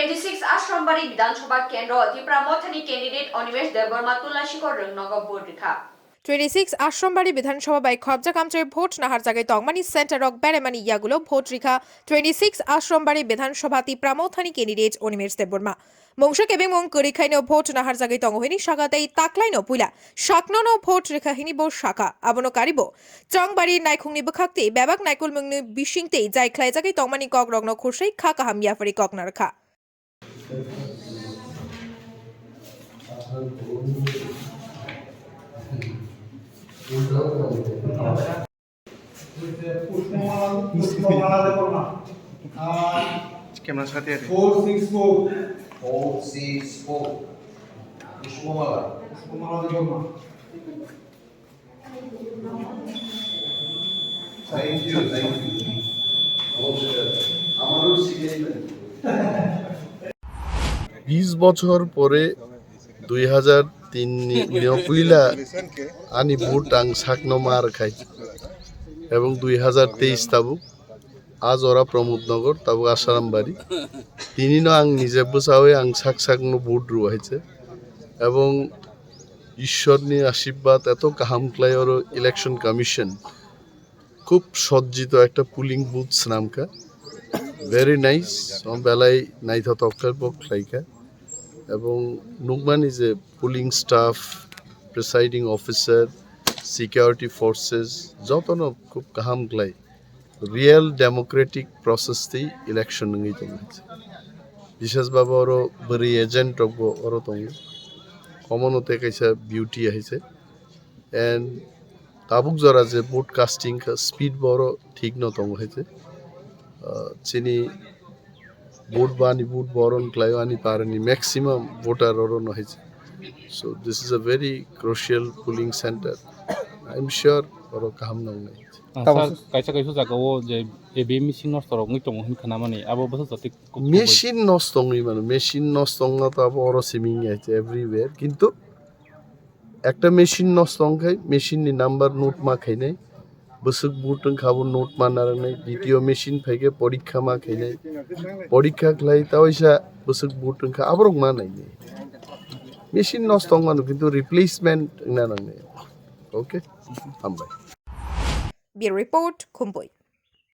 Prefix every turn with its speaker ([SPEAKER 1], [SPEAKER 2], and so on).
[SPEAKER 1] 26 Asharambari Bidhansabha Kendra Tipra Motha ni candidate Animesh Debbarma Vote rwkha
[SPEAKER 2] 26 আশ্রমবাড়ি বিধানসভা by খবজা কামচে vote Nahar জায়গায় তংমানি centre rock বেড়েমানি ইয়াগুলো vote রিখা 26 আশ্রমবাড়ি বিধানসভা Tipra মথানি candidate Animesh Debbarma মংশক এবং Mong করিখাইনো vote Nahar জায়গায় তংহইনি সাগাতেই তাকলাইনো পুইলা শাকননো vote রেখাহিনি বো শাখা আবনো কারিব চংবাড়ি নাইখুংনি বখাকতে বেবাক নাইকুল মংনি বিশিংতেই জায়খ্লাই জায়গায় তংমানি কক রগ্ন খুরসাই খা কাহাম ইয়াফারি কক নারখা
[SPEAKER 3] Camera साथी है
[SPEAKER 4] 464 पुष्पमाला थैंक यू নমস্কার আমারও শিখেই
[SPEAKER 5] 20 বছর পরে 2003 পুইলা আনি ভোট আং সাকনো মার খাই এবং 2023 তাবু আজ ওরা প্রমোদনগর তাবু আশারামবাড়ি তিনিনো আং নিজে বসাওয়ে আং সাকনো ভোট রুয়াইছে এবং ঈশ্বরনি আশীর্বাদ এত কাহামক্লাই ওর ইলেকশন কমিশন খুব সজ্জিত একটা পুলিং বুথস নামকা ভেরি নাইস বেলায় নাইথ তক্কার পক লাইকা এবং নুকমানি যে polling staff presiding officer security forces যতন খুব কাহামক্লাই রিয়েল ডেমোক্রেটিক প্রসেসতেই ইলেকশন নঙ্গি তংছে বিশেষভাবে ওরও বড়ি এজেন্ট রব ওরও তং কমনতে কাইসা বিউটি আহিছে এন্ড তাবুক জরা যে ভোট কাস্টিং স্পিড বড় ঠিক ন তং হয়েছে চিনি ভোট বানি ভোট বরণ ক্লাইও আনি পারেনি ম্যাক্সিমাম ভোটার অরণ হয়েছে so this is a very crucial polling centre I am sure ওর কাহাম নং নাই
[SPEAKER 3] kaisa kaisa jaga o je ebe machine nor torok ngi tong hin khana mani abo bosa jati
[SPEAKER 5] machine নষ্টংই মানে machine নষ্টং না তো আবার ওর সিমিং আছে এভরিওয়্যার কিন্তু একটা মেশিন নষ্টং খাই মেশিননি নাম্বার নোট মা খাই নাই বসুক বুটং খাবো নোট মানার নাই দ্বিতীয় মেশিন ফাইকে পরীক্ষা মা খাই নাই পরীক্ষা খাই তাওইসা বসুক বুটং খা আবার মা নাই মেশিন নষ্টং মানে কিন্তু রিপ্লেসমেন্ট না নাই ওকে আমবাই
[SPEAKER 2] ব্যুরো রিপোর্ট খুম্পুই।